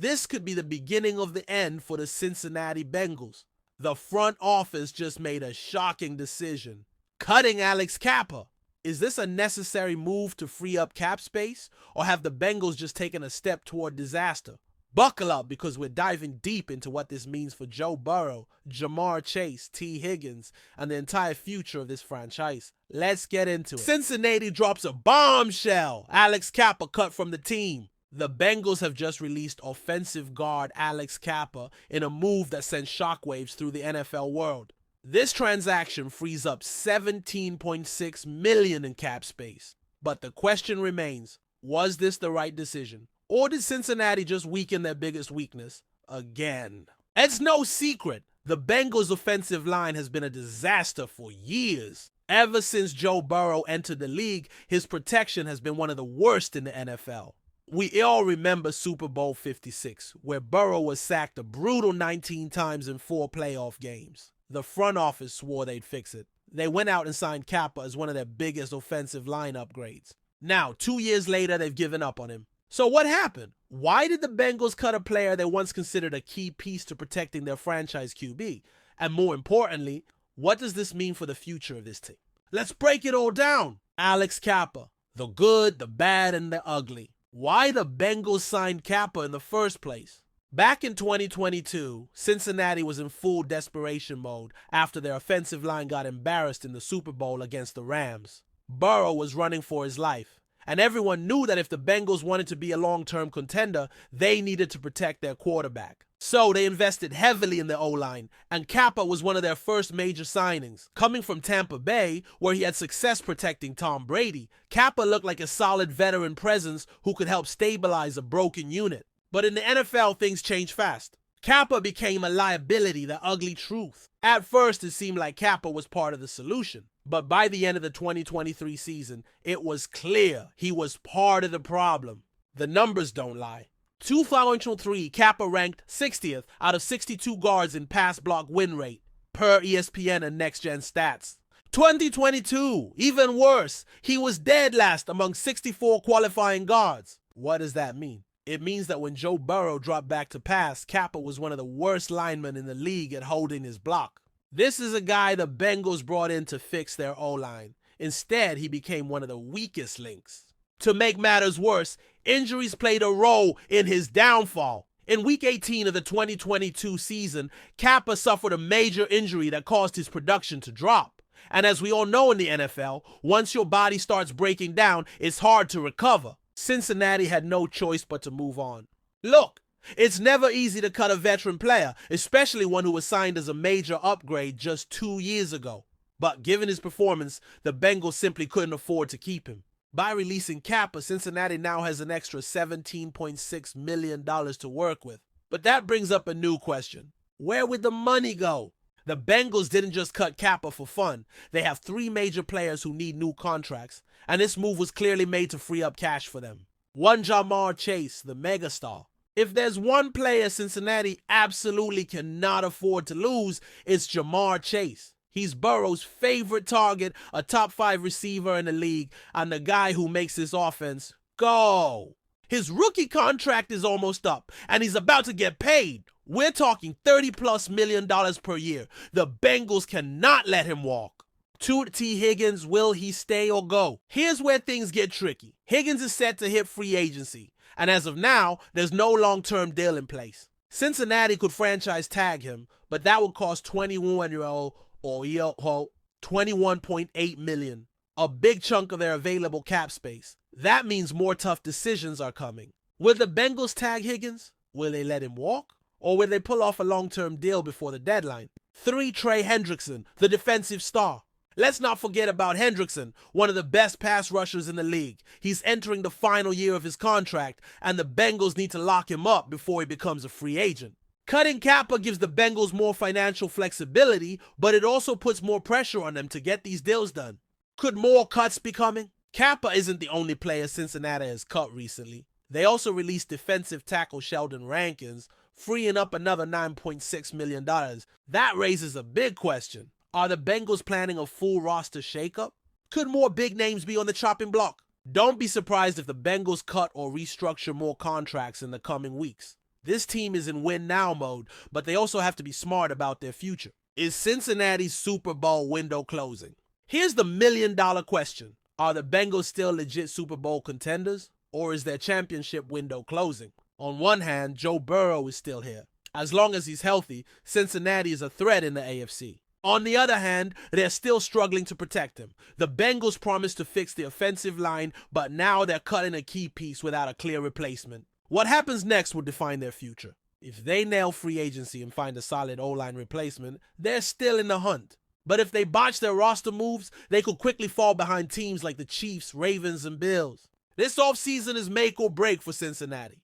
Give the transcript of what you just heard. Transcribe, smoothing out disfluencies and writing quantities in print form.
This could be the beginning of the end for the Cincinnati Bengals. The front office just made a shocking decision, cutting Alex Cappa. Is this a necessary move to free up cap space, or have the Bengals just taken a step toward disaster? Buckle up, because we're diving deep into what this means for Joe Burrow, Ja'Marr Chase, Tee Higgins, and the entire future of this franchise. Let's get into it. Cincinnati drops a bombshell. Alex Cappa cut from the team. The Bengals have just released offensive guard Alex Cappa in a move that sent shockwaves through the NFL world. This transaction frees up $17.6 million in cap space. But the question remains, was this the right decision? Or did Cincinnati just weaken their biggest weakness again? It's no secret, the Bengals' offensive line has been a disaster for years. Ever since Joe Burrow entered the league, his protection has been one of the worst in the NFL. We all remember Super Bowl 56, where Burrow was sacked a brutal 19 times in 4 playoff games. The front office swore they'd fix it. They went out and signed Cappa as one of their biggest offensive line upgrades. Now, 2 years later, they've given up on him. So what happened? Why did the Bengals cut a player they once considered a key piece to protecting their franchise QB? And more importantly, what does this mean for the future of this team? Let's break it all down. Alex Cappa, the good, the bad, and the ugly. Why the Bengals signed Cappa in the first place? Back in 2022, Cincinnati was in full desperation mode after their offensive line got embarrassed in the Super Bowl against the Rams. Burrow was running for his life, and everyone knew that if the Bengals wanted to be a long-term contender, they needed to protect their quarterback. So they invested heavily in the O-line, and Cappa was one of their first major signings. Coming from Tampa Bay, where he had success protecting Tom Brady, Cappa looked like a solid veteran presence who could help stabilize a broken unit. But in the NFL, things change fast. Cappa became a liability, the ugly truth. At first, it seemed like Cappa was part of the solution. But by the end of the 2023 season, it was clear he was part of the problem. The numbers don't lie. 2003, Cappa ranked 60th out of 62 guards in pass block win rate, per ESPN and Next Gen Stats. 2022, even worse, he was dead last among 64 qualifying guards. What does that mean? It means that when Joe Burrow dropped back to pass, Cappa was one of the worst linemen in the league at holding his block. This is a guy the Bengals brought in to fix their O-line. Instead, he became one of the weakest links. To make matters worse, injuries played a role in his downfall. In Week 18 of the 2022 season, Cappa suffered a major injury that caused his production to drop. And as we all know in the NFL, once your body starts breaking down, it's hard to recover. Cincinnati had no choice but to move on. Look, it's never easy to cut a veteran player, especially one who was signed as a major upgrade just 2 years ago. But given his performance, the Bengals simply couldn't afford to keep him. By releasing Cappa, Cincinnati now has an extra $17.6 million to work with. But that brings up a new question. Where would the money go? The Bengals didn't just cut Cappa for fun. They have 3 major players who need new contracts, and this move was clearly made to free up cash for them. One, Ja'Marr Chase, the megastar. If there's one player Cincinnati absolutely cannot afford to lose, it's Ja'Marr Chase. He's Burrow's favorite target, a top 5 receiver in the league, and the guy who makes this offense go. His rookie contract is almost up, and he's about to get paid. We're talking $30+ million per year. The Bengals cannot let him walk. To Tee Higgins, will he stay or go? Here's where things get tricky. Higgins is set to hit free agency, and as of now, there's no long-term deal in place. Cincinnati could franchise tag him, but that would cost 21-year-old or $21.8 million, a big chunk of their available cap space. That means more tough decisions are coming. Will the Bengals tag Higgins? Will they let him walk? Or will they pull off a long-term deal before the deadline? 3, Trey Hendrickson, the defensive star. Let's not forget about Hendrickson, one of the best pass rushers in the league. He's entering the final year of his contract, and the Bengals need to lock him up before he becomes a free agent. Cutting Cappa gives the Bengals more financial flexibility, but it also puts more pressure on them to get these deals done. Could more cuts be coming? Cappa isn't the only player Cincinnati has cut recently. They also released defensive tackle Sheldon Rankins, freeing up another $9.6 million. That raises a big question. Are the Bengals planning a full roster shakeup? Could more big names be on the chopping block? Don't be surprised if the Bengals cut or restructure more contracts in the coming weeks. This team is in win now mode, but they also have to be smart about their future. Is Cincinnati's Super Bowl window closing? Here's the million-dollar question. Are the Bengals still legit Super Bowl contenders, or is their championship window closing? On one hand, Joe Burrow is still here. As long as he's healthy, Cincinnati is a threat in the AFC. On the other hand, they're still struggling to protect him. The Bengals promised to fix the offensive line, but now they're cutting a key piece without a clear replacement. What happens next will define their future. If they nail free agency and find a solid O-line replacement, they're still in the hunt. But if they botch their roster moves, they could quickly fall behind teams like the Chiefs, Ravens, and Bills. This offseason is make or break for Cincinnati.